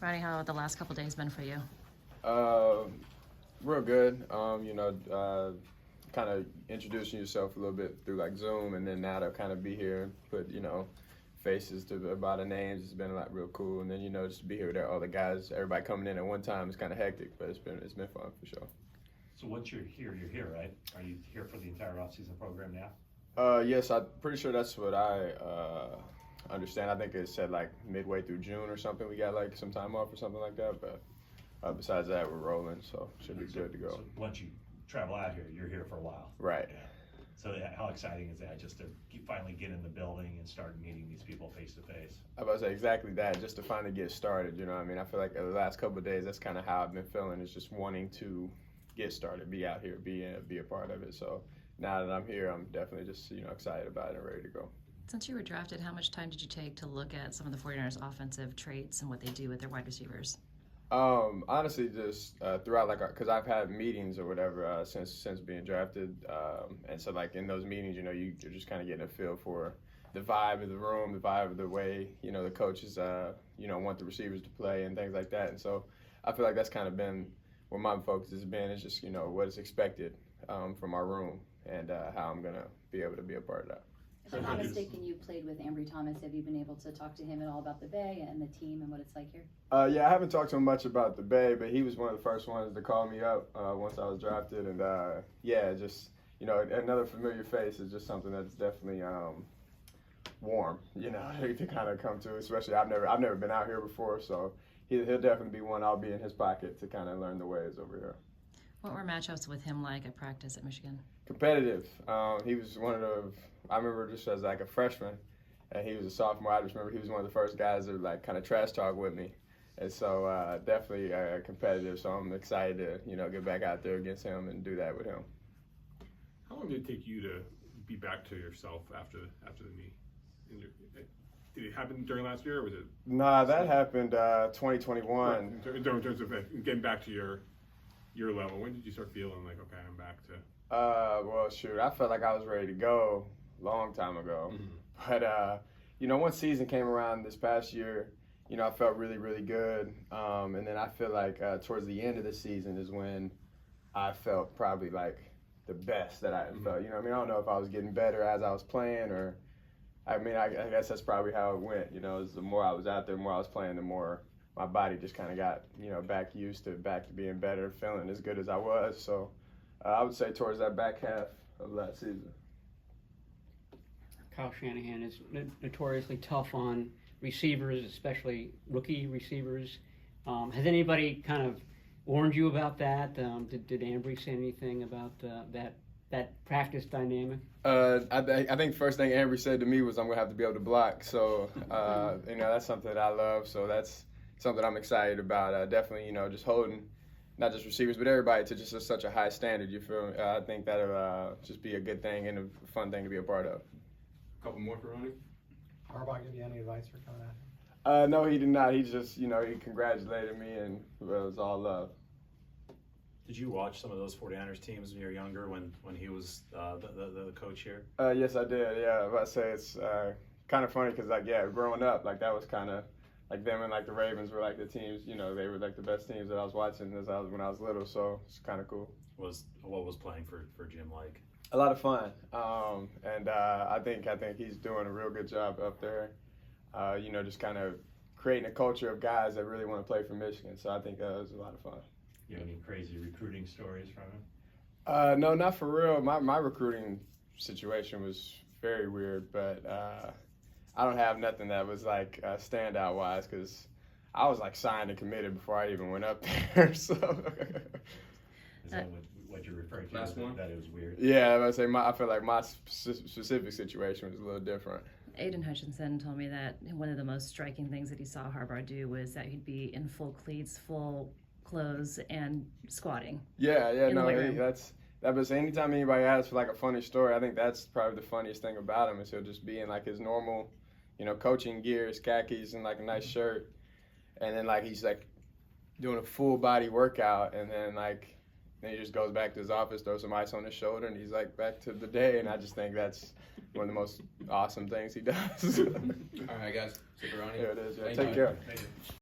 Ronnie, how have the last couple days been for you? Real good. Kind of introducing yourself a little bit through like Zoom, and then now to kind of be here and put faces to a lot of names. It's been real cool, and then just to be here with all the guys, everybody coming in at one time is kind of hectic, but it's been fun for sure. So once you're here, right? Are you here for the entire offseason program now? Yes, I'm pretty sure that's what I understand. I think it said like midway through June or something. We got like some time off or something like that, but besides that, we're rolling, so should be good to go. So once you travel out here, you're here for a while. Right. So how exciting is that, just to finally get in the building and start meeting these people face to face? I was about to say exactly that, just to finally get started. I feel like the last couple of days, that's kind of how I've been feeling, is just wanting to get started, be out here, be a part of it. So now that I'm here, I'm definitely just excited about it and ready to go. Since you were drafted, how much time did you take to look at some of the 49ers offensive traits and what they do with their wide receivers? Honestly, just throughout, because I've had meetings or whatever since being drafted, and so like in those meetings, you're just kind of getting a feel for the vibe of the room, the vibe of the way the coaches want the receivers to play and things like that. And so I feel like that's kind of been where my focus has been, is just what is expected from our room, and how I'm gonna be able to be a part of that. If I'm not mistaken, you played with Ambry Thomas. Have you been able to talk to him at all about the Bay and the team and what it's like here? Yeah, I haven't talked to him much about the Bay, but he was one of the first ones to call me up once I was drafted, and just another familiar face is just something that's definitely warm, to kind of come to. Especially I've never been out here before, so he'll definitely be one I'll be in his pocket to kind of learn the ways over here. What were matchups with him like at practice at Michigan? Competitive. He was I remember just as like a freshman, and he was a sophomore. I just remember he was one of the first guys that kind of trash talk with me, and so definitely competitive. So I'm excited to get back out there against him and do that with him. How long did it take you to be back to yourself after the knee? Did it happen during last year, or was it? Nah, that happened 2021. In terms of getting back to your level, when did you start feeling like, okay, I'm back to? Well, shoot, I felt like I was ready to go a long time ago. Mm-hmm. But, once season came around this past year, I felt really, really good. And then I feel like towards the end of the season is when I felt probably like the best that I felt. I don't know if I was getting better as I was playing, or, I guess that's probably how it went. The more I was out there, the more I was playing, the more my body just kind of got, back to being better, feeling as good as I was. So I would say towards that back half of last season. Kyle Shanahan is notoriously tough on receivers, especially rookie receivers. Has anybody kind of warned you about that? Did Ambry say anything about that practice dynamic? I think first thing Ambry said to me was, I'm going to have to be able to block. So, that's something that I love. So that's something I'm excited about. Definitely, just holding not just receivers, but everybody to just such a high standard. You feel? I think that'll just be a good thing and a fun thing to be a part of. A couple more for Ronnie. Harbaugh give you any advice for coming out here? No, he did not. He just, he congratulated me, and it was all love. Did you watch some of those 49ers teams when you were younger, when he was the coach here? Yes, I did. Yeah, I say it's kind of funny because, growing up, that was kind of like them, and the Ravens were the teams. They were the best teams that I was watching when I was little. So it's kind of cool. What was playing for Jim like? A lot of fun, and I think he's doing a real good job up there. Just kind of creating a culture of guys that really want to play for Michigan. So I think it was a lot of fun. You have any crazy recruiting stories from him? No, not for real. My recruiting situation was very weird, but I don't have nothing that was standout wise, because I was signed and committed before I even went up there. So. Is that what you're referring to? Last one? That it was weird. Yeah, I say I feel like my specific situation was a little different. Aiden Hutchinson told me that one of the most striking things that he saw Harbaugh do was that he'd be in full cleats, full clothes, and squatting. Yeah, that was anytime anybody asks for a funny story, I think that's probably the funniest thing about him, is he'll just be in his normal, coaching gear, his khakis, and a nice shirt, and then he's doing a full body workout, and then then he just goes back to his office, throws some ice on his shoulder, and he's back to the day. And I just think that's one of the most awesome things he does. All right, guys. Super Ronnie. Here it is. Yeah. Thank Take you. care. Thank you.